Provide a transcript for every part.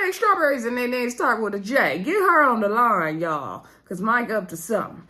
like strawberries and their names start with a J. Get her on the line, y'all, because Mike up to something.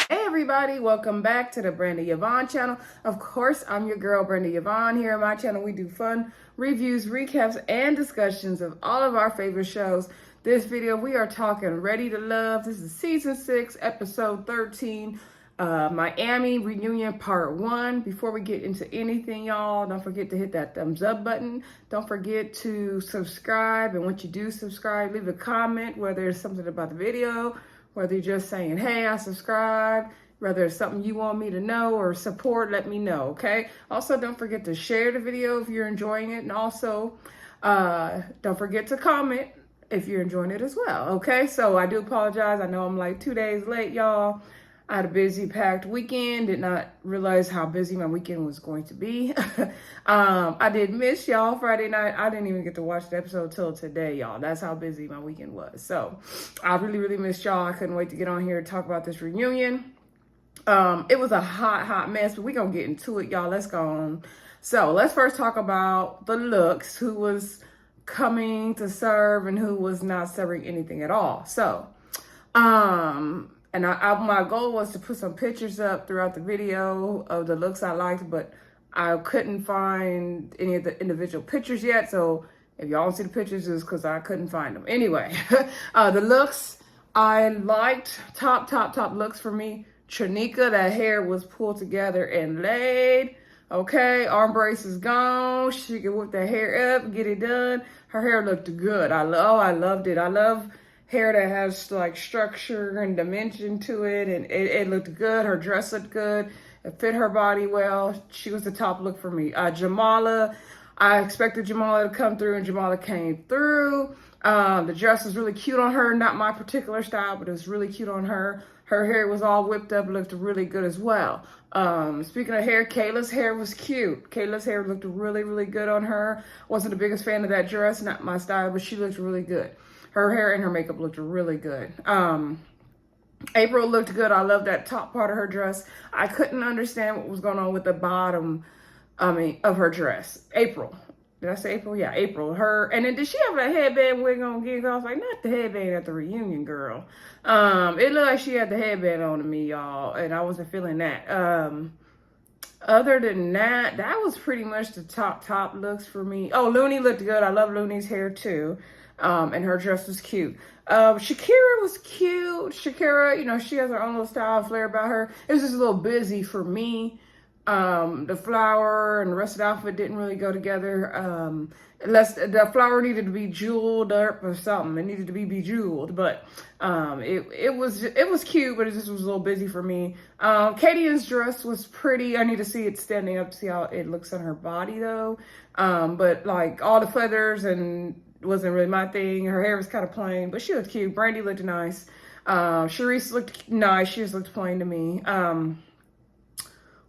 Hey everybody, welcome back to the Brenda Yvonne channel. Of course, I'm your girl Brenda Yvonne. Here on my channel, we do fun reviews, recaps, and discussions of all of our favorite shows. This video, we are talking Ready to Love. This is season 6, episode 13, Miami Reunion Part 1. Before we get into anything, y'all, don't forget to hit that thumbs up button. Don't forget to subscribe, and once you do subscribe, leave a comment, whether it's something about the video, whether you're just saying, hey, I subscribe, whether it's something you want me to know or support, let me know, okay? Also, don't forget to share the video if you're enjoying it. And also, don't forget to comment if you're enjoying it as well, okay? So I do apologize. I know I'm like 2 days late, y'all. I had a busy, packed weekend. Did not realize how busy my weekend was going to be. I did miss y'all Friday night. I didn't even get to watch the episode till today, y'all. That's how busy my weekend was. So I really, really missed y'all. I couldn't wait to get on here and talk about this reunion. It was a hot mess, but we're going to get into it, y'all. Let's go on. So let's first talk about the looks, who was coming to serve and who was not serving anything at all. So, and my goal was to put some pictures up throughout the video of the looks I liked, but I couldn't find any of the individual pictures yet. So if y'all don't see the pictures, it's because I couldn't find them. Anyway, the looks I liked, top looks for me. Daminika, that hair was pulled together and laid. Okay, arm brace is gone. She can whip that hair up, get it done. Her hair looked good. I loved it. I love hair that has like structure and dimension to it, and it looked good. Her dress looked good. It fit her body well. She was the top look for me. Jamaala, I expected Jamaala to come through, and Jamaala came through. The dress was really cute on her. Not my particular style, but it was really cute on her. Her hair was all whipped up, looked really good as well. Speaking of hair, Kayla's hair was cute. Kayla's hair looked really, really good on her. Wasn't the biggest fan of that dress, not my style, but she looked really good. Her hair and her makeup looked really good. April looked good. I love that top part of her dress. I couldn't understand what was going on with the bottom, of her dress. April. Did I say April? Yeah, April. Her, and then did she have that headband wig on again? I was like, not the headband at the reunion, girl. It looked like she had the headband on to me, y'all, and I wasn't feeling that. Other than that, that was pretty much the top looks for me. Oh, Looney looked good. I love Looney's hair too. And her dress was cute. Shakira was cute. Shakira, you know, she has her own little style flair about her. It was just a little busy for me. The flower and the rest of the outfit didn't really go together. Unless the flower needed to be jeweled up or something. It needed to be bejeweled, but it was cute, but it just was a little busy for me. Kadian's dress was pretty. I need to see it standing up to see how it looks on her body though. But like all the feathers and wasn't really my thing. Her hair was kind of plain, but she looked cute. Brandy looked nice. Sherese looked nice. She just looked plain to me.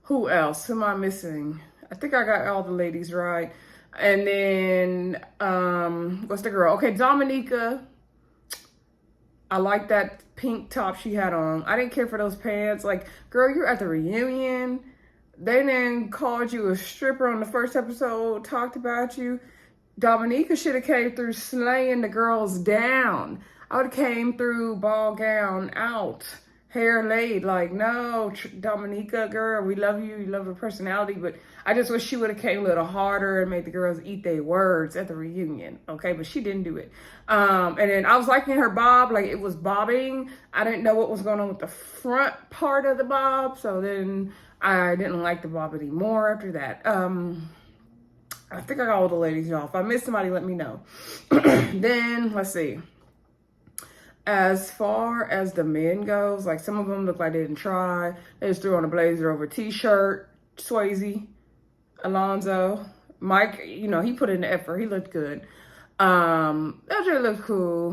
Who else? Who am I missing? I think I got all the ladies right. And then, what's the girl? Okay, Daminika. I like that pink top she had on. I didn't care for those pants. Like, girl, you're at the reunion. They then called you a stripper on the first episode, talked about you. Daminika should have came through slaying the girls down. I would have came through ball gown out. Hair laid, like, no, Daminika, girl, we love you. You love her personality, but I just wish she would have came a little harder and made the girls eat their words at the reunion, okay? But she didn't do it. And then I was liking her bob, like it was bobbing. I didn't know what was going on with the front part of the bob, so then I didn't like the bob anymore after that. I think I got all the ladies, y'all. If I missed somebody, let me know. Then, let's see. As far as the men goes, like some of them look like they didn't try. They just threw on a blazer over a t-shirt. Swayze, Alonzo, Mike, you know, he put in the effort. He looked good. LJ looked cool.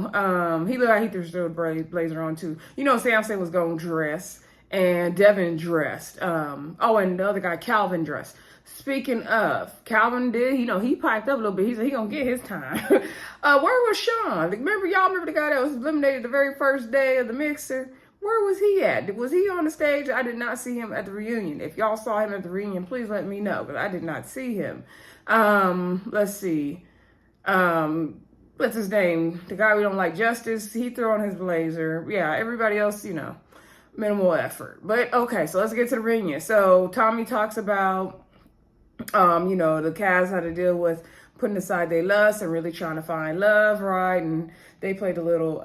He looked like he threw a blazer on too. You know, Samson was going to dress and Devin dressed. Oh, and the other guy, Calvin, dressed. Speaking of, Calvin did, you know, he piped up a little bit. He said he gonna get his time. Where was Sean? Remember the guy that was eliminated the very first day of the mixer? Where was he at? Was he on the stage? I did not see him at the reunion. If y'all saw him at the reunion, please let me know, because I did not see him. Let's see. what's his name? The guy we don't like, Justice, he threw on his blazer. Yeah, everybody else, minimal effort. But okay, so let's get to the reunion. So Tommy talks about, the Cavs had to deal with putting aside their lust and really trying to find love, right? And they played a little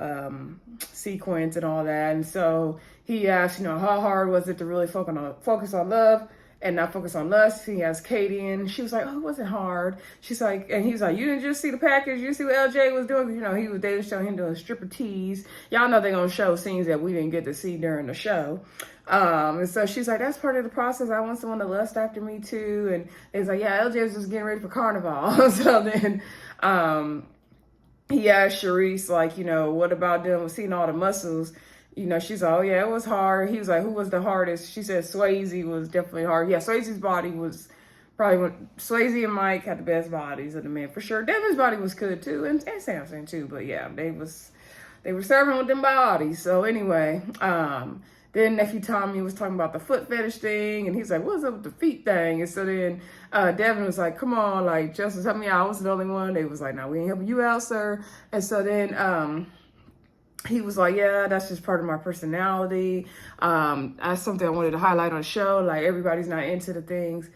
sequence and all that. And so he asked, how hard was it to really focus on love and not focus on lust? He asked Kadian. She was like, oh, it wasn't hard. She's like, and he's like, you didn't just see the package. You see what LJ was doing? They were showing him doing stripper tease. Y'all know they're going to show scenes that we didn't get to see during the show. And so she's like, that's part of the process. I want someone to lust after me too. And he's like, yeah, LJ was just getting ready for Carnival. So then, he asked Sherese, like, what about them seeing all the muscles? She's like, oh yeah, it was hard. He was like, who was the hardest? She said Swayze was definitely hard. Yeah, Swayze's body was probably Swayze and Mike had the best bodies of the men for sure. Devin's body was good too, and Samson too. But yeah, they were serving with them bodies. So anyway, then nephew Tommy was talking about the foot fetish thing, and he's like, what's up with the feet thing? And so then Devin was like, come on, like, Justice, help me out. I was the only one. They was like, no, we ain't helping you out, sir. And so then he was like, yeah, that's just part of my personality. That's something I wanted to highlight on the show. Like, everybody's not into the things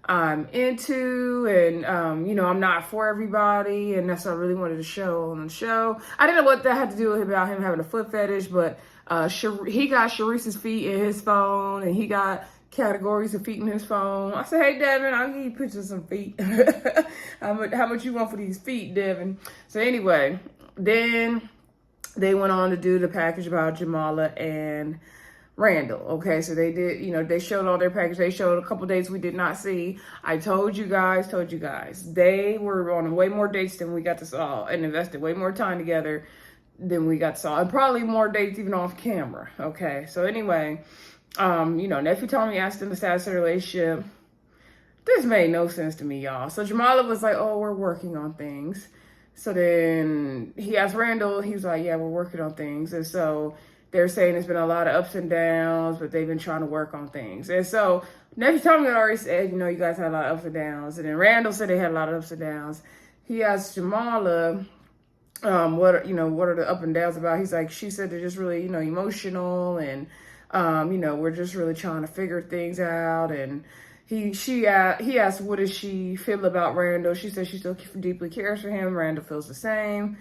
I'm into, and I'm not for everybody, and that's what I really wanted to show on the show. I didn't know what that had to do with about him having a foot fetish, but he got Sherese's feet in his phone, and he got categories of feet in his phone. I said, hey, Devin, I'll give you pictures of some feet. How much you want for these feet, Devin? So anyway, then they went on to do the package about Jamaala and Randall. Okay, so they did, they showed all their package. They showed a couple dates we did not see. I told you guys. They were on way more dates than we got to saw and invested way more time together than we got to saw. And probably more dates even off camera. Okay, so anyway, nephew Tommy asked them the status of the relationship. This made no sense to me, y'all. So Jamaala was like, oh, we're working on things. So then he asked Randall, he was like, yeah, we're working on things. And so they're saying there's been a lot of ups and downs, but they've been trying to work on things. And so nephew Tommy had already said, you guys had a lot of ups and downs. And then Randall said they had a lot of ups and downs. He asked Jamaala, what are the up and downs about? He's like, she said they're just really, emotional, and we're just really trying to figure things out. And he asked, what does she feel about Randall? She said she still deeply cares for him. Randall feels the same.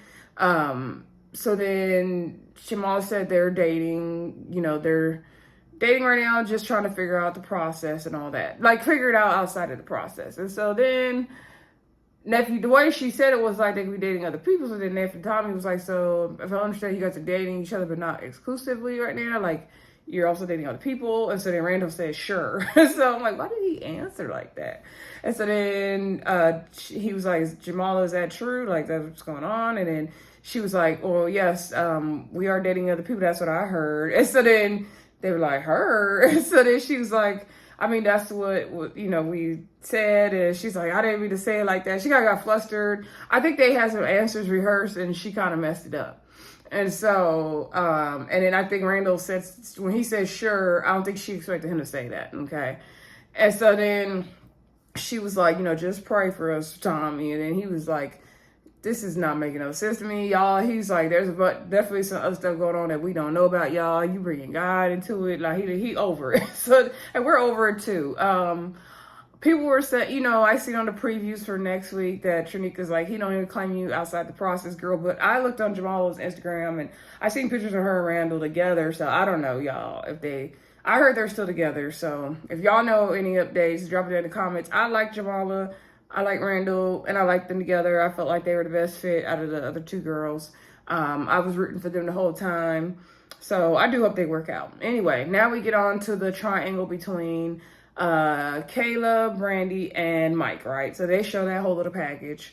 So then Jamaala said they're dating, they're dating right now, just trying to figure out the process and all that. Like, figure it out outside of the process. And so then nephew, the way she said it was like they could be dating other people. So then nephew Tommy was like, so if I understand, you guys are dating each other, but not exclusively right now, like, you're also dating other people. And so then Randall said, sure. So I'm like, why did he answer like that? And so then he was like, Jamaala, is that true? Like, that's what's going on? And then she was like, well, yes, we are dating other people. That's what I heard. And so then they were like, her? And so then she was like, I mean, that's what we said. And she's like, I didn't mean to say it like that. She got flustered. I think they had some answers rehearsed, and she kind of messed it up. And so, and then I think Randall said, when he said sure, I don't think she expected him to say that, okay? And so then she was like, just pray for us, Tommy. And then he was like, this is not making no sense to me, y'all. He's like, there's definitely some other stuff going on that we don't know about, y'all. You bringing God into it. Like, he over it. So, and we're over it too. People were saying, I seen on the previews for next week that Trinika's like, he don't even claim you outside the process, girl. But I looked on Jamaala's Instagram, and I seen pictures of her and Randall together. So I don't know, y'all, I heard they're still together. So if y'all know any updates, drop it in the comments. I like Jamaala, I like Randall, and I like them together. I felt like they were the best fit out of the other two girls. I was rooting for them the whole time. So I do hope they work out. Anyway, now we get on to the triangle between Kayla, Brandy, and Mike, right? So they show that whole little package.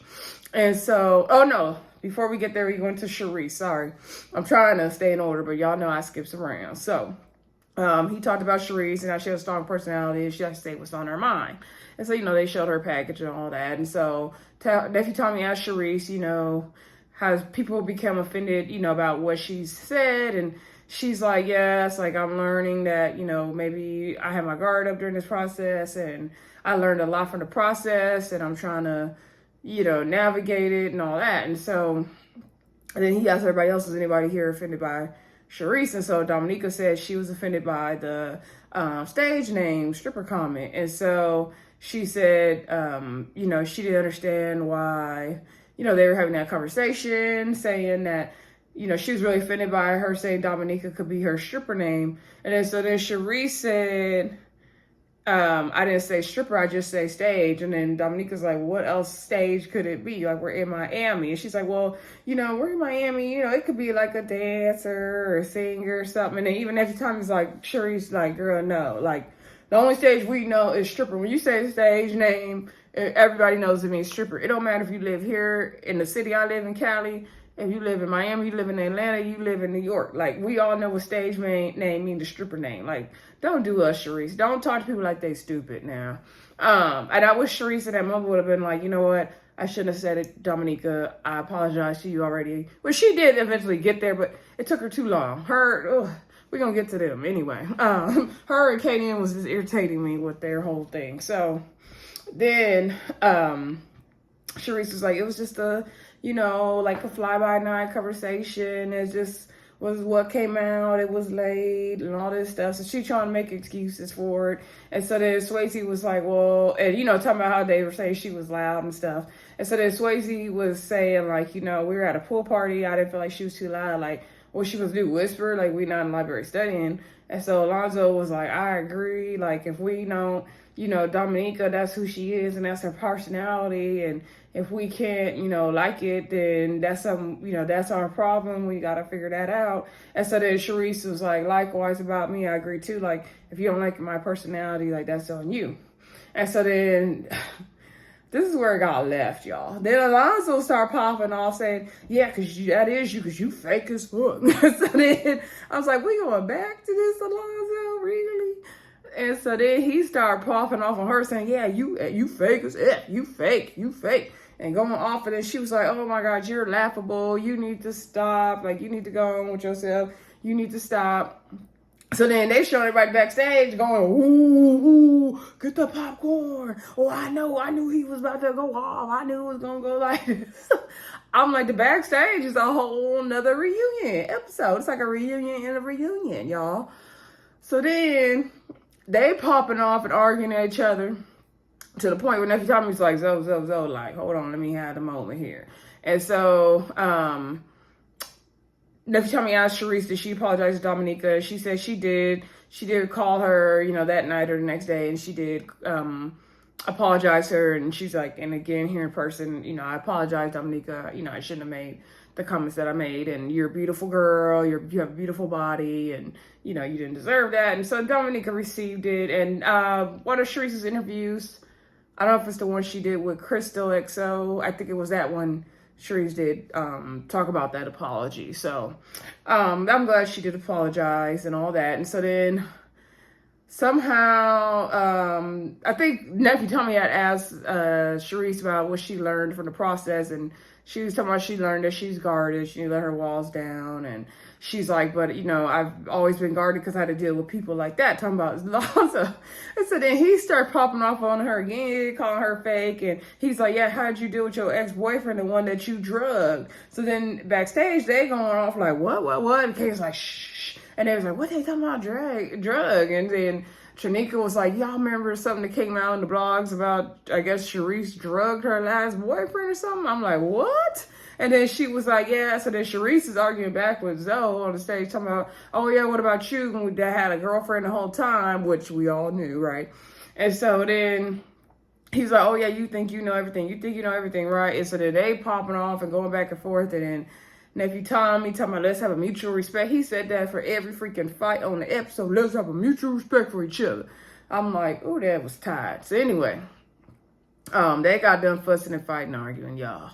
And so, oh no, before we get there, we went to Sherese. Sorry. I'm trying to stay in order, but y'all know I skipped around. So he talked about Sherese and how she has a strong personality, and she has to say what's on her mind. And so, they showed her package and all that. And so nephew Tommy asked Sherese, has people become offended, about what she said, and she's like, yes, like, I'm learning that, maybe I had my guard up during this process, and I learned a lot from the process, and I'm trying to, navigate it and all that. And so and then he asked everybody else, is anybody here offended by Sherese? And so Daminika said she was offended by the stage name stripper comment. And so she said, she didn't understand why, they were having that conversation, saying that, she was really offended by her saying Daminika could be her stripper name. And then so then Sherese said, I didn't say stripper, I just say stage. And then Dominika's like, what else stage could it be? Like, we're in Miami. And she's like, well, we're in Miami, it could be like a dancer or a singer or something. And then even every time he's like, Sherese, like, girl, no. Like, the only stage we know is stripper. When you say the stage name, everybody knows it means stripper. It don't matter if you live here in the city I live in, Cali. If you live in Miami, you live in Atlanta, you live in New York. Like, we all know what stage name means, the stripper name. Like, don't do us, Sherese. Don't talk to people like they stupid now. And I wish Sherese in that moment would have been like, you know what? I shouldn't have said it, Daminika. I apologize to you already. Well, she did eventually get there, but it took her too long. We're going to get to them anyway. Her and Kadian was just irritating me with their whole thing. So then Sherese was like, it was just like a fly-by-night conversation. It just was what came out. It was late and all this stuff. So she trying to make excuses for it. And so then Swayze was like, well, and, talking about how they were saying she was loud and stuff. And so then Swayze was saying, like, we were at a pool party. I didn't feel like she was too loud. Like, what she was do, whisper? Like, we not in the library studying. And so Alonzo was like, I agree. Like, if we don't, Daminika, that's who she is and that's her personality. And if we can't, like it, then that's that's our problem. We got to figure that out. And so then Sherese was like, likewise about me. I agree too. Like, if you don't like my personality, like, that's on you. And so then this is where it got left, y'all. Then Alonzo started popping off saying, yeah, because that is you, because you fake as fuck. So then I was like, we going back to this, Alonzo? Really? And so then he started popping off on her saying, yeah, you fake as F. You fake. And going off, and then she was like, oh my God, you're laughable. You need to stop. Like, you need to go on with yourself. You need to stop. So then they showed everybody backstage going, ooh, get the popcorn. Oh, I knew he was about to go off. I knew it was going to go like this. I'm like, the backstage is a whole nother reunion episode. It's like a reunion in a reunion, y'all. So then they popping off and arguing at each other to the point where Nephew Tommy's like, Zo, like, hold on, let me have the moment here. And so Nephew Tommy asked Sherese, did she apologize to Daminika? She said she did. She did call her, that night or the next day, and she did apologize to her. And she's like, and again, here in person, I apologize, Daminika. I shouldn't have made the comments that I made. And you're a beautiful girl. You have a beautiful body, and you didn't deserve that. And so Daminika received it. And one of Sherese's interviews, I don't know if it's the one she did with Crystal XO. I think it was that one. Sherese did talk about that apology. So I'm glad she did apologize and all that. And so then somehow, I think Nephew Tommy had asked Sherese about what she learned from the process. And she was talking about she learned that she's guarded. She let her walls down. And she's like, but, I've always been guarded because I had to deal with people like that. Talking about Lonzo. And so then he started popping off on her again, calling her fake. And he's like, yeah, how'd you deal with your ex-boyfriend, the one that you drugged? So then backstage, they going off like, what? And Kay's like, shh. And they was like, what they talking about, drug? And then Tanika was like, y'all remember something that came out in the blogs about, I guess, Sherese drugged her last boyfriend or something? I'm like, what? And then she was like, yeah. So then Sherese is arguing back with Zo on the stage, talking about, oh yeah, what about you? That had a girlfriend the whole time, which we all knew, right? And so then he's like, oh yeah, you think you know everything. You think you know everything, right? And so then they popping off and going back and forth. And then Nephew Tommy talking about, let's have a mutual respect. He said that for every freaking fight on the episode, let's have a mutual respect for each other. I'm like, oh, that was tired. So anyway, they got done fussing and fighting, arguing, y'all.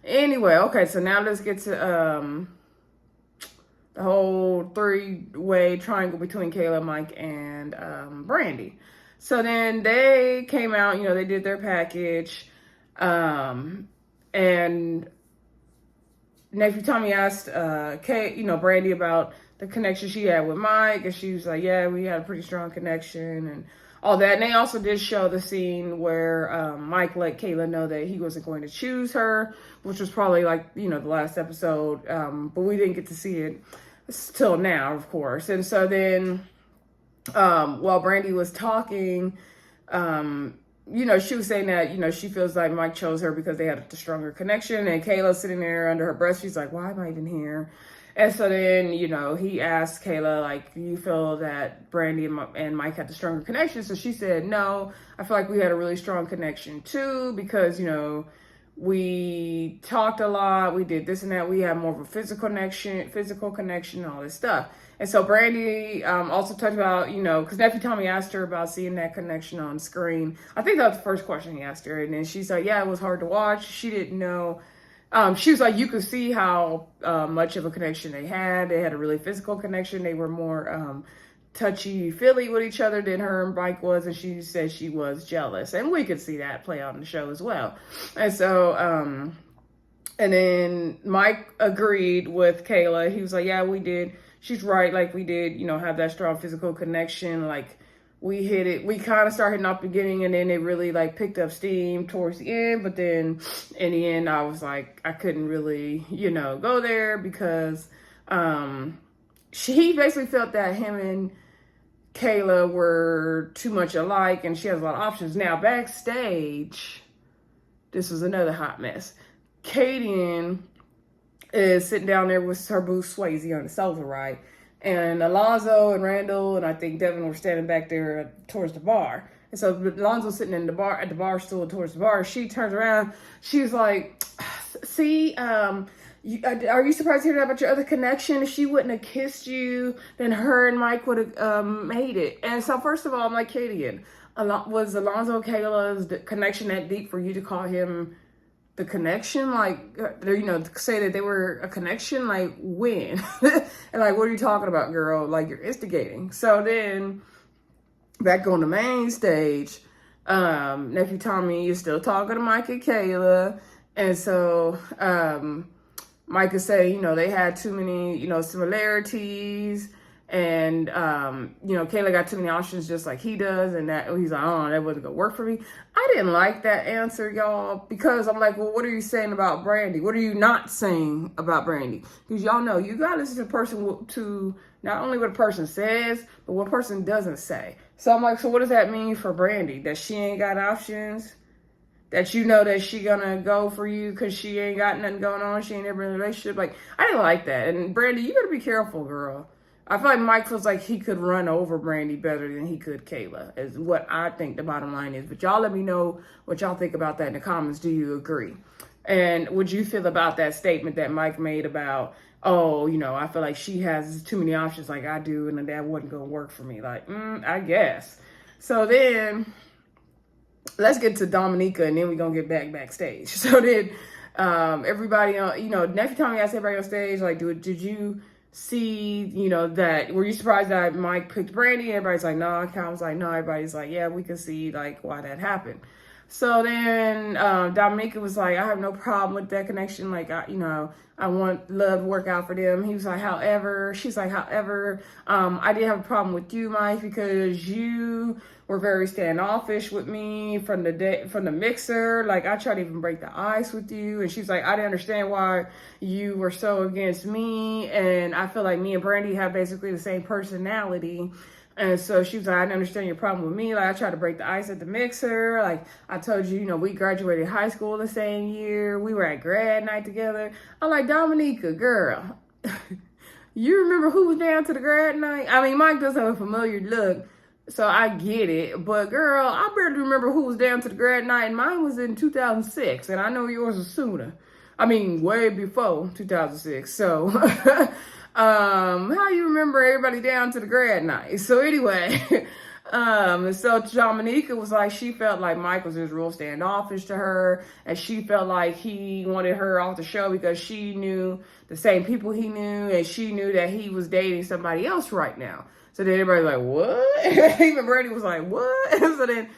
Anyway, okay, so now let's get to the whole three-way triangle between Kayla, Mike, and Brandy. So then they came out, they did their package, and Nephew Tommy asked Brandy about the connection she had with Mike, and she was like, yeah, we had a pretty strong connection and all that. And they also did show the scene where Mike let Kayla know that he wasn't going to choose her, which was probably like, the last episode. But we didn't get to see it till now, of course. And so then while Brandy was talking, she was saying that, she feels like Mike chose her because they had a stronger connection. And Kayla sitting there under her breath, she's like, why am I even here? And so then, he asked Kayla, like, do you feel that Brandy and Mike had the stronger connection? So she said, no, I feel like we had a really strong connection too, because, we talked a lot, we did this and that, we had more of a physical connection, all this stuff. And so Brandy also talked about, because Nephew Tommy asked her about seeing that connection on screen. I think that was the first question he asked her. And then she's like, yeah, it was hard to watch. She didn't know. She was like, you could see how much of a connection they had. They had a really physical connection. They were more touchy-feely with each other than her and Mike was. And she said she was jealous. And we could see that play out in the show as well. And so, and then Mike agreed with Kayla. He was like, yeah, we did. She's right. Like, we did, have that strong physical connection. Like, we hit it. We kind of started off the beginning, and then it really like picked up steam towards the end. But then in the end, I was like, I couldn't really, go there because he basically felt that him and Kayla were too much alike, and she has a lot of options. Now, backstage, this was another hot mess. Kadian is sitting down there with her boo Swayze on the sofa, right? And Alonzo and Randall and I think Devin were standing back there towards the bar. And so Alonzo's sitting at the bar stool towards the bar. She turns around. She's like, see, are you surprised to hear that about your other connection? If she wouldn't have kissed you, then her and Mike would have made it. And so first of all, I'm like, Kadian, was Alonzo Kayla's connection that deep for you to call him the connection? Like, say that they were a connection? Like, when? And like, what are you talking about, girl? Like, you're instigating. So then back on the main stage, Nephew Tommy is still talking to Mike and Kayla. And so Mike could say, they had too many, similarities. And, Kayla got too many options just like he does. And that he's like, oh, that wasn't going to work for me. I didn't like that answer, y'all, because I'm like, well, what are you saying about Brandy? What are you not saying about Brandy? Because y'all know you got to listen to the person to not only what a person says, but what a person doesn't say. So I'm like, so what does that mean for Brandy? That she ain't got options? That that she gonna go for you because she ain't got nothing going on? She ain't ever in a relationship? Like, I didn't like that. And Brandy, you better be careful, girl. I feel like Mike feels like he could run over Brandy better than he could Kayla, is what I think the bottom line is. But y'all let me know what y'all think about that in the comments. Do you agree? And would you feel about that statement that Mike made about, oh, I feel like she has too many options like I do, and that wasn't going to work for me? Like, I guess. So then let's get to Daminika, and then we're going to get backstage. So then everybody on, Nephew Tommy asked everybody on stage, like, did you see, that, were you surprised that Mike picked Brandy? Everybody's like, no. Cal was like, no. Everybody's like, yeah, we can see, like, why that happened. So then Daminika was like, I have no problem with that connection. Like, I want love to work out for them. He was like, she's like, I did have a problem with you, Mike, because you were very standoffish with me from the mixer. Like, I tried to even break the ice with you. And she's like, I didn't understand why you were so against me. And I feel like me and Brandy have basically the same personality. And so she was like, I didn't understand your problem with me. Like, I tried to break the ice at the mixer. Like, I told you, we graduated high school the same year. We were at grad night together. I'm like, Daminika, girl, you remember who was down to the grad night? I mean, Mike does have a familiar look, so I get it. But, girl, I barely remember who was down to the grad night. And mine was in 2006, and I know yours was sooner. I mean, way before 2006. So... how you remember everybody down to the grad night? So anyway, so Jamanika was like, she felt like Mike was just real standoffish to her, and she felt like he wanted her off the show because she knew the same people he knew, and she knew that he was dating somebody else right now. So then everybody's like, what? Even Brandy was like, what? So then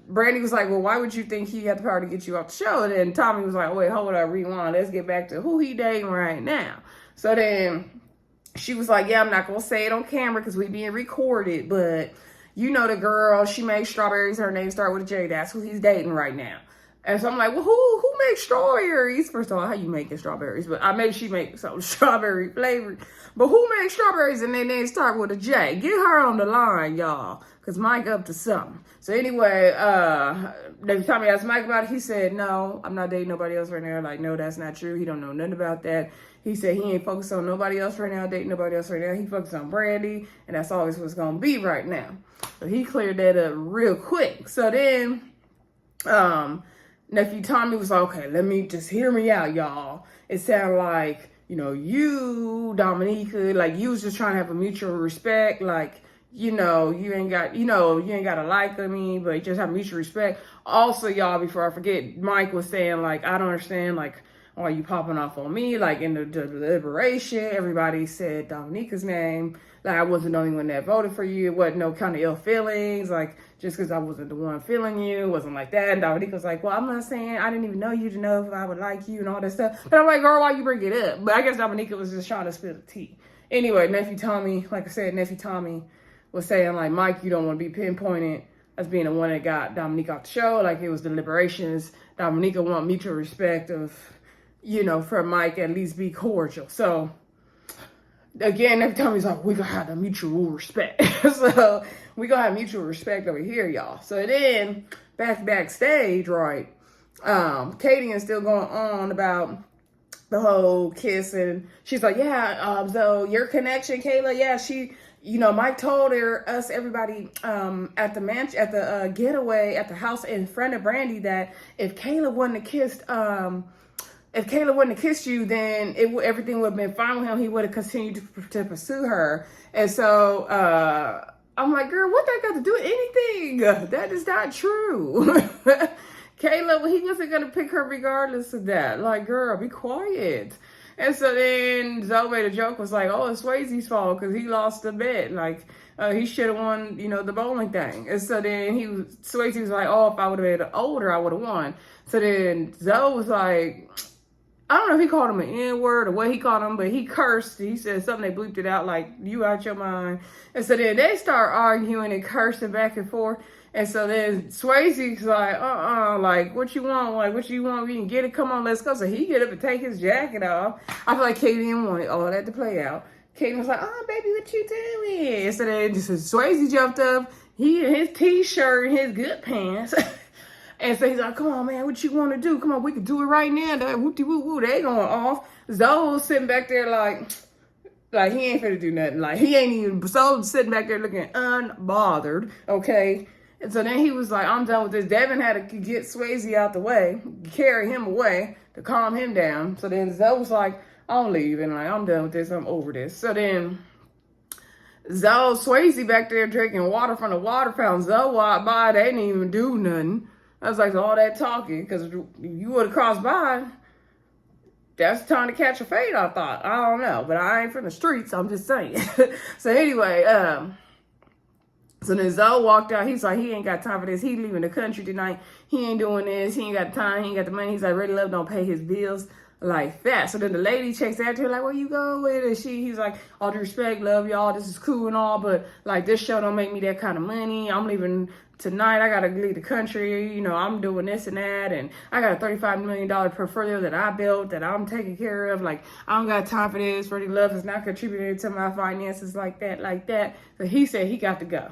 Brandy was like, well, why would you think he had the power to get you off the show? And then Tommy was like, oh, wait, hold on, rewind. Let's get back to who he dating right now. So then she was like, yeah, I'm not going to say it on camera because we being recorded, but, you know the girl, she makes strawberries, her name starts with a J, that's who he's dating right now. And so I'm like, well, who makes strawberries? First of all, how you making strawberries? But I maybe she makes some strawberry flavored. But who makes strawberries and their name start with a J? Get her on the line, y'all. Because Mike up to something. So anyway, every time I asked Mike about it, he said, no, I'm not dating nobody else right now. Like, no, that's not true. He don't know nothing about that. He said he ain't focused on nobody else right now, dating nobody else right now. He focused on Brandy, and that's always what's going to be right now. So he cleared that up real quick. So then, nephew Tommy was like, okay, let me just hear me out, y'all. It sounded like, you know, you, Daminika, like you was just trying to have a mutual respect. Like, you know, you ain't got to like me, but just have mutual respect. Also, y'all, before I forget, Mike was saying, like, I don't understand, like, why you popping off on me? Like, in the deliberation, everybody said Daminika's name. Like, I wasn't the only one that voted for you. It wasn't no kind of ill feelings. Like, just because I wasn't the one feeling you. It wasn't like that. And Daminika was like, well, I'm not saying I didn't even know you to know if I would like you and all that stuff. But I'm like, girl, why you bring it up? But I guess Daminika was just trying to spill the tea. Anyway, nephew Tommy, like I said, nephew Tommy was saying, like, Mike, you don't want to be pinpointed as being the one that got Daminika off the show. Like, it was deliberations. Daminika want mutual respect of, you know, for Mike at least be cordial. So, again, every time he's like, we gonna have the mutual respect. So, we gonna have mutual respect over here, y'all. So then, backstage, right, Kadian's still going on about the whole kiss, and she's like, yeah, so your connection, Kayla, yeah, she, you know, Mike told everybody at the getaway at the house in front of Brandy that if Kayla wouldn't have kissed you, then everything would have been fine with him. He would have continued to pursue her. And so I'm like, girl, what that got to do with anything? That is not true. Kayla, he wasn't going to pick her regardless of that. Like, girl, be quiet. And so then Zo made a joke, was like, oh, it's Swayze's fault because he lost the bet. Like, he should have won, you know, the bowling thing. And so then Swayze was like, oh, if I would have been older, I would have won. So then Zo was like, I don't know if he called him an N-word or what he called him, but he cursed. He said something, they bleeped it out like, you out your mind. And so then they start arguing and cursing back and forth. And so then Swayze's like, like, what you want? Like, what you want? We can get it. Come on, let's go. So he get up and take his jacket off. I feel like Kadian wanted all that to play out. Kadian was like, oh, baby, what you doing? And so then just Swayze jumped up. He in his t-shirt and his good pants. And so he's like, come on, man, what you want to do? Come on, we can do it right now. Whoop-de-whoop-whoop, they going off. Zoe's sitting back there like he ain't finna do nothing. Like, he ain't even, Zoe's sitting back there looking unbothered, okay? And so then he was like, I'm done with this. Devin had to get Swayze out the way, carry him away to calm him down. So then Zoe was like, I'm leaving. Like, I'm done with this. I'm over this. So then Swayze back there drinking water from the water fountain. Zoe walked by. They didn't even do nothing. I was like, all that talking, because you would have crossed by. That's time to catch a fade, I thought. I don't know, but I ain't from the streets. I'm just saying. So anyway, so then Zoe walked out. He's like, he ain't got time for this. He leaving the country tonight. He ain't doing this. He ain't got time. He ain't got the money. He's like, Ready Love don't pay his bills like that. So then the lady checks after her like, where you going with it? He's like, all due respect, love y'all. This is cool and all, but like this show don't make me that kind of money. I'm leaving tonight. I got to leave the country. You know, I'm doing this and that. And I got a $35 million portfolio that I built that I'm taking care of. Like, I don't got time for this. Ready Love is not contributing to my finances like that. So he said he got to go.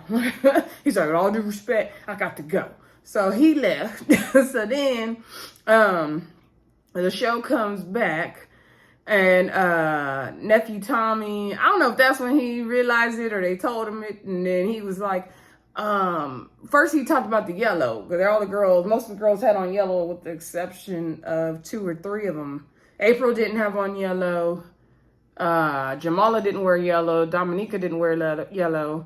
He's like, with all due respect, I got to go. So he left. So then, the show comes back and nephew Tommy, I don't know if that's when he realized it or they told him it, and then he was like, first he talked about the yellow, because all the girls, most of the girls had on yellow with the exception of 2 or 3 of them. April didn't have on yellow. Jamaala didn't wear yellow. Daminika didn't wear yellow.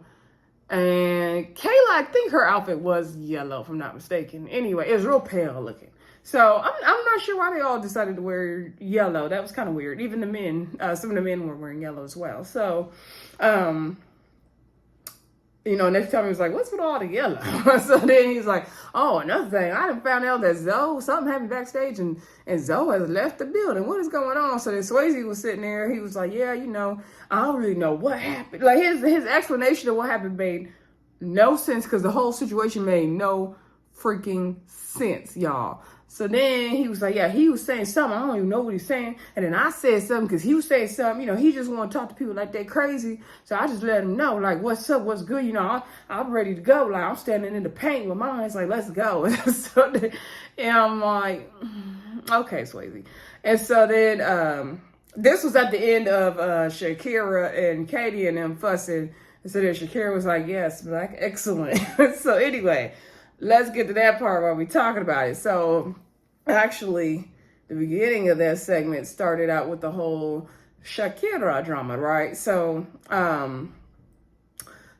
And Kayla, I think her outfit was yellow, if I'm not mistaken. Anyway, it was real pale looking. So I'm not sure why they all decided to wear yellow. That was kind of weird. Even the men, some of the men were wearing yellow as well. So, you know, next time he was like, what's with all the yellow? So then he's like, oh, another thing. I done found out that something happened backstage and Zoe has left the building. What is going on? So then Swayze was sitting there. He was like, yeah, you know, I don't really know what happened. Like his explanation of what happened made no sense because the whole situation made no freaking sense, y'all. So then he was like, yeah, he was saying something. I don't even know what he's saying. And then I said something because he was saying something. He just want to talk to people like they crazy. So I just let him know, like, what's up, what's good. I'm ready to go. Like, I'm standing in the paint with my hands like, let's go. And I'm like, okay, Swayze. And so then this was at the end of Shakira and Katie and them fussing. And so then Shakira was like, yes, Black, excellent. So anyway, let's get to that part while we're talking about it. So actually, the beginning of that segment started out with the whole Shakira drama, right? So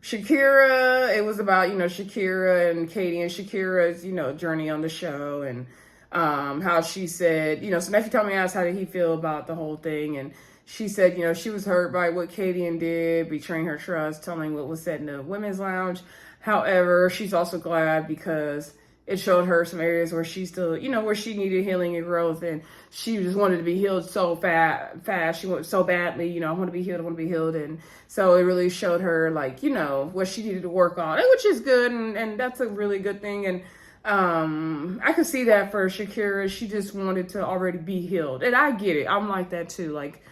Shakira, it was about, Shakira and Katie and Shakira's, journey on the show, and how she said, so Nephew Tommy asked how did he feel about the whole thing, and she said, she was hurt by what Kadian did, betraying her trust, telling what was said in the women's lounge. However, she's also glad because it showed her some areas where she still, where she needed healing and growth, and she just wanted to be healed so fast. She wanted so badly, I want to be healed, and so it really showed her, like, what she needed to work on, which is good, and that's a really good thing, and I could see that for Shakira. She just wanted to already be healed, and I get it. I'm like that too. Like,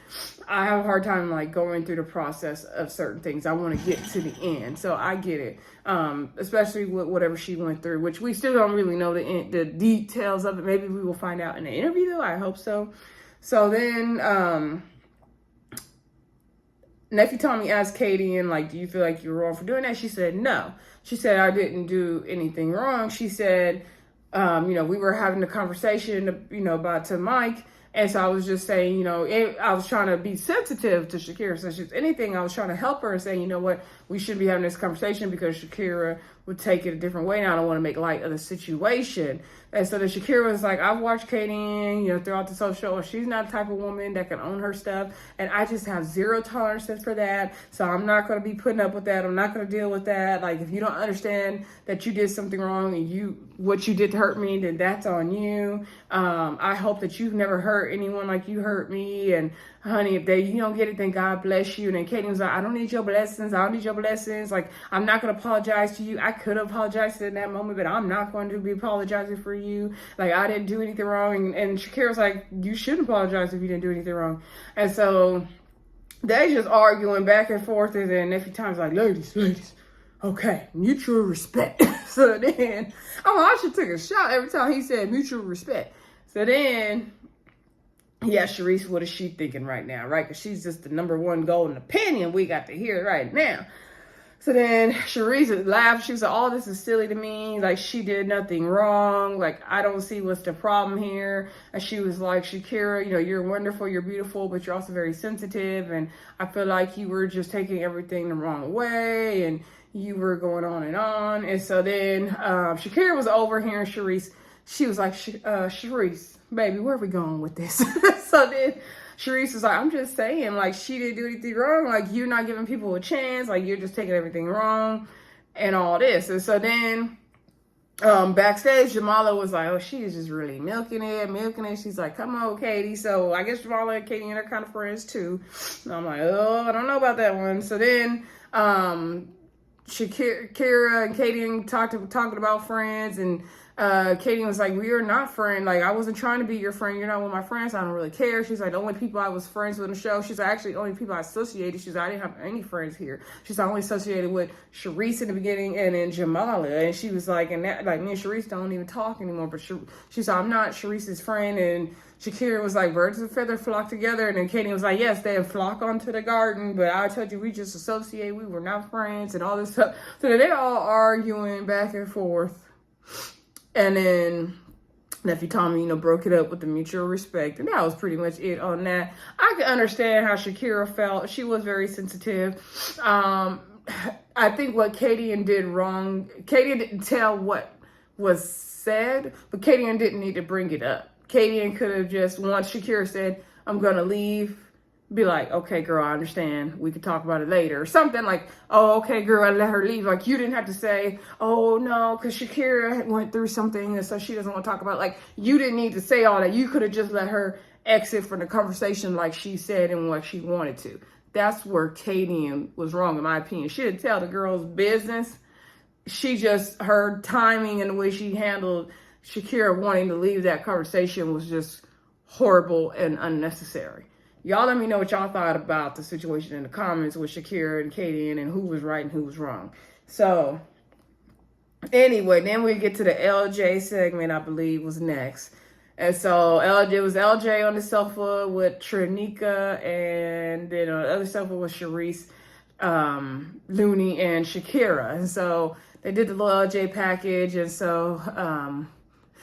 I have a hard time like going through the process of certain things. I want to get to the end, so I get it. Especially with whatever she went through, which we still don't really know the details of it. Maybe we will find out in the interview, though. I hope so. So then, Nephew Tommy asked Kadian, like, do you feel like you were wrong for doing that? She said no. She said, I didn't do anything wrong. She said, we were having a conversation, about to Mike. And so I was just saying, I was trying to be sensitive to Shakira. So if anything, I was trying to help her and say, you know what, we should be having this conversation because Shakira would take it a different way. And I don't want to make light of the situation. And so then Shakira was like, I've watched Katie, throughout the social. She's not the type of woman that can own her stuff. And I just have zero tolerances for that. So I'm not going to be putting up with that. I'm not going to deal with that. Like, if you don't understand that you did something wrong and what you did to hurt me, then that's on you. I hope that you've never hurt anyone like you hurt me. And honey, if you don't get it, then God bless you. And then Katie was like, I don't need your blessings. I don't need your blessings. Like, I'm not going to apologize to you. I could have apologized in that moment, but I'm not going to be apologizing for you. Like, I didn't do anything wrong. And Shakira was like, you shouldn't apologize if you didn't do anything wrong. And so they just arguing back and forth. And then Nephew Tom's like, ladies, okay, mutual respect. So then, I should take a shot every time he said mutual respect. So then, yeah, Sherese, what is she thinking right now, right? Because she's just the number one golden opinion we got to hear right now. So then Sherese laughed. She was like, all this is silly to me. Like, she did nothing wrong. Like, I don't see what's the problem here. And she was like, Shakira, you're wonderful, you're beautiful, but you're also very sensitive. And I feel like you were just taking everything the wrong way. And you were going on and on. And so then Shakira was overhearing Sherese. She was like, Sherese, baby, where are we going with this? So then Sherese was like, I'm just saying, like, she didn't do anything wrong. Like, you're not giving people a chance. Like, you're just taking everything wrong and all this. And so then backstage, Jamaala was like, oh, she is just really milking it. She's like, come on, Katie. So I guess Jamaala and Katie are kind of friends too. And I'm like, oh, I don't know about that one. So then Shakira and Katie talking about friends, and Katie was like, we are not friends. Like, I wasn't trying to be your friend. You're not one of my friends. I don't really care. She's like, the only people I was friends with in the show. She's like, actually, the only people I associated. She's like, I didn't have any friends here. She's like, I only associated with Sherese in the beginning and then Jamaala. And she was like, and that, like, me and Sherese don't even talk anymore. But she's like, I'm not Sherese's friend. And Shakira was like, birds of a feather flock together. And then Katie was like, yes, they flock onto the garden. But I told you, we just associate. We were not friends and all this stuff. So they're all arguing back and forth. And then Nephew Tommy, broke it up with the mutual respect. And that was pretty much it on that. I can understand how Shakira felt. She was very sensitive. I think what Kadian did wrong, Kadian didn't tell what was said, but Kadian didn't need to bring it up. Kadian could have just, once Shakira said, I'm going to leave, be like, okay, girl, I understand. We could talk about it later. Or something like, oh, okay, girl, I let her leave. Like, you didn't have to say, oh, no, because Shakira went through something and so she doesn't want to talk about it. Like, you didn't need to say all that. You could have just let her exit from the conversation like she said and what she wanted to. That's where Kadian was wrong, in my opinion. She didn't tell the girl's business. she just, her timing and the way she handled Shakira wanting to leave that conversation was just horrible and unnecessary. Y'all let me know what y'all thought about the situation in the comments with Shakira and Kadian and who was right and who was wrong. So anyway, then we get to the LJ segment, I believe was next. And so LJ was LJ on the sofa with Daminika, and then on the other sofa was Sherese, Looney, and Shakira. And so they did the little LJ package, and so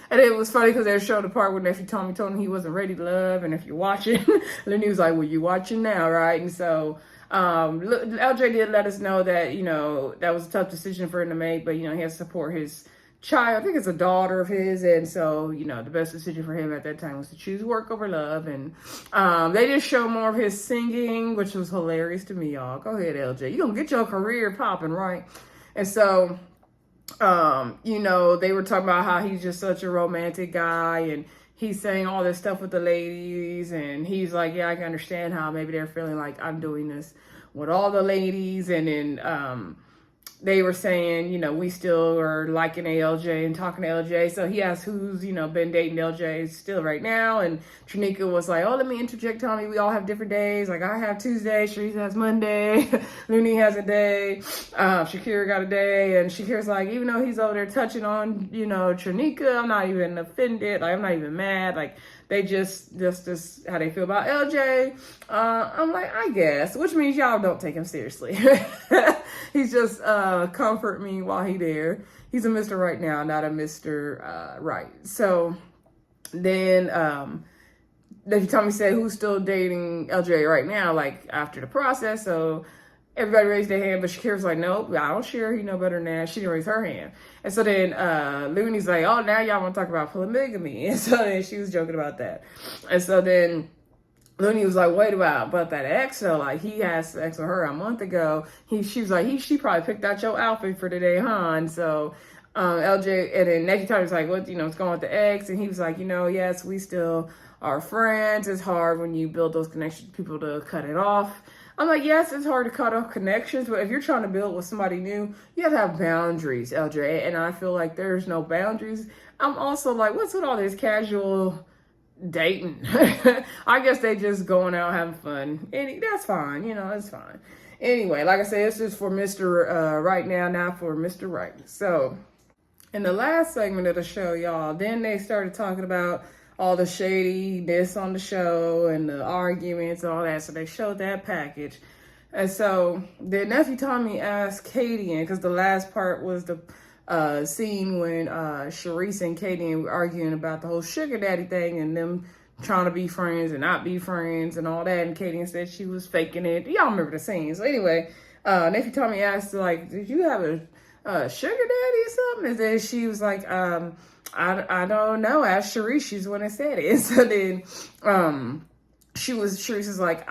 and it was funny because they were showing the part where nephew Tommy told him he wasn't ready to love, and if you're watching, Looney was like, "Well, you watching now, right?" And so LJ did let us know that, you know, that was a tough decision for him to make, but, you know, he has to support his child. I think it's a daughter of his, and so, you know, the best decision for him at that time was to choose work over love. And they just show more of his singing, which was hilarious to me, y'all. Go ahead, LJ. You're gonna get your career popping, right? And so you know, they were talking about how he's just such a romantic guy, and he's saying all this stuff with the ladies, and he's like, yeah, I can understand how maybe they're feeling like I'm doing this with all the ladies. And then they were saying, you know, we still are liking ALJ and talking to LJ. So he asked who's, you know, been dating LJ still right now. And Daminika was like, oh, let me interject, Tommy. We all have different days. Like, I have Tuesday. Sherese has Monday. Looney has a day. Shakira got a day. And Shakira's like, even though he's over there touching on, you know, Daminika, I'm not even offended. Like, I'm not even mad. Like, they just how they feel about LJ. I'm like, I guess, which means y'all don't take him seriously. He's just comfort me while he there. He's a Mr. Right now, not a Mr. Right. So then Tommy said who's still dating LJ right now, like after the process. So everybody raised their hand, but Shakira's like, nope, I don't share. He know better than that. She didn't raise her hand. And so then Looney's like, oh, now y'all want to talk about polygamy. And so then she was joking about that. And so then Looney was like, wait about that ex though. Like, he had sex with her a month ago. She was like, she probably picked out your outfit for today, huh? And so LJ, and then next time was like, what, you know, what's going on with the ex? And he was like, you know, yes, we still are friends. It's hard when you build those connections with people to cut it off. I'm like, yes, it's hard to cut off connections, but if you're trying to build with somebody new, you have to have boundaries, LJ. And I feel like there's no boundaries. I'm also like, what's with all this casual dating? I guess they just going out having fun. And that's fine, you know, it's fine. Anyway, like I said, it's just for Mr. Right now, not for Mr. Right. So in the last segment of the show, y'all, then they started talking about all the shadiness on the show and the arguments and all that. So they showed that package. And so then nephew Tommy asked Kadian, because the last part was the scene when Sherese and Kadian were arguing about the whole sugar daddy thing and them trying to be friends and not be friends and all that. And Kadian said she was faking it. Y'all remember the scene. So anyway, nephew Tommy asked, like, did you have a sugar daddy or something? And then she was like, I don't know. Ask Sherese. She's the one that said it. So then Sherese is like,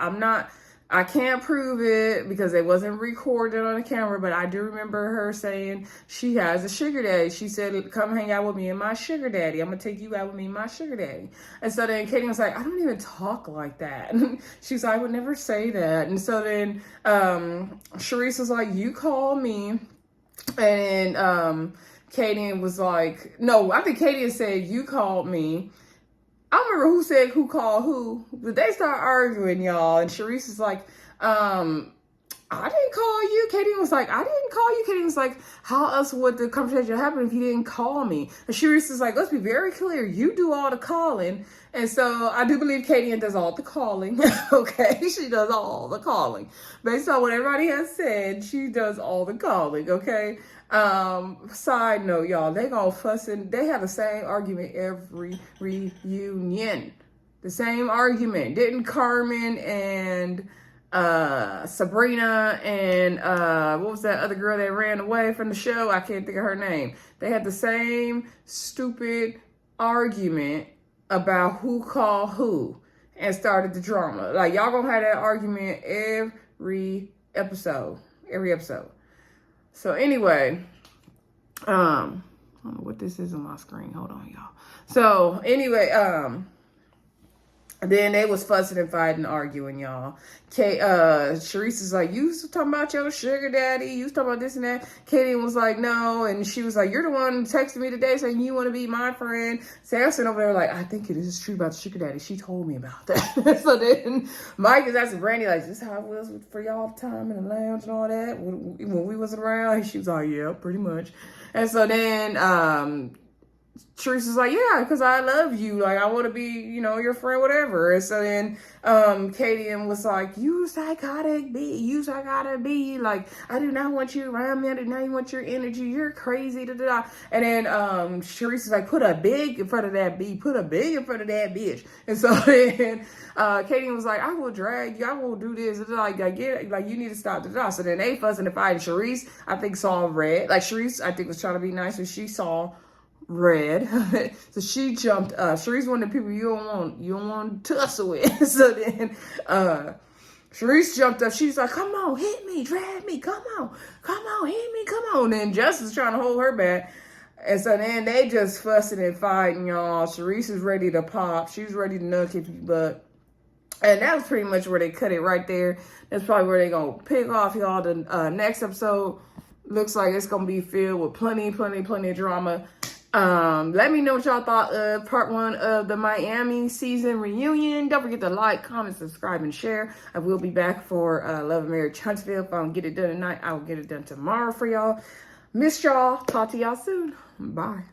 I can't prove it because it wasn't recorded on the camera, but I do remember her saying she has a sugar daddy. She said, come hang out with me and my sugar daddy. I'm going to take you out with me and my sugar daddy. And so then Katie was like, I don't even talk like that. She's like, I would never say that. And so then Sherese was like, you call me. And Kadian was like, no, I think Kadian said, you called me. I don't remember who said who called who, but they start arguing, y'all. And Sherese is like, I didn't call you. Kadian was like, I didn't call you. Kadian was like, how else would the conversation happen if you didn't call me? And Sherese is like, let's be very clear. You do all the calling. And so I do believe Kadian does all the calling. Okay, she does all the calling. Based on what everybody has said, she does all the calling, okay? Side note, y'all, they gonna fuss and they have the same argument every reunion. The same argument. Didn't Carmen and Sabrina and what was that other girl that ran away from the show? I can't think of her name. They had the same stupid argument about who called who and started the drama. Like, y'all gonna have that argument every episode. So anyway, I don't know what this is on my screen. Hold on, y'all. So anyway, Then they was fussing and fighting, arguing, y'all. Sherese is like, you was talking about your sugar daddy, you was talking about this and that. Kadian was like, no, and she was like, you're the one who texted me today saying you want to be my friend. Samson over there like, I think it is true about the sugar daddy. She told me about that. So then Mike is asking Brandy like, is this how it was for y'all time in the lounge and all that when we wasn't around? And she was like, yeah, pretty much. And so then Sherese is like, yeah, because I love you. Like, I want to be, your friend, whatever. And so then Kadian was like, you psychotic B. You psychotic B. Like, I do not want you around me. I do not want your energy. You're crazy. Da, da, da. And then Sherese is like, put a big in front of that B. Put a big in front of that bitch. And so then Kadian was like, I will drag you. I will do this. Like, I get it. Like, you need to stop. Da, da. So then they fussing and fighting. Sherese, I think, saw red. Like, Sherese, I think, was trying to be nice, but she saw red. So she jumped up. Sherese one of the people you don't want to tussle with. So then Sherese jumped up. She's like, come on, hit me, drag me, come on, hit me, come on. And Justice trying to hold her back. And so then they just fussing and fighting, y'all. Sherese is ready to pop. She's ready to nut kick you butt. And that was pretty much where they cut it right there. That's probably where they're going to pick off, y'all. The next episode looks like it's going to be filled with plenty of drama. Let me know what y'all thought of part 1 of the Miami season reunion. Don't forget to like, comment, subscribe, and share. I will be back for Love and Marriage Huntsville. If I don't get it done tonight, I will get it done tomorrow for y'all. Miss y'all. Talk to y'all soon. Bye.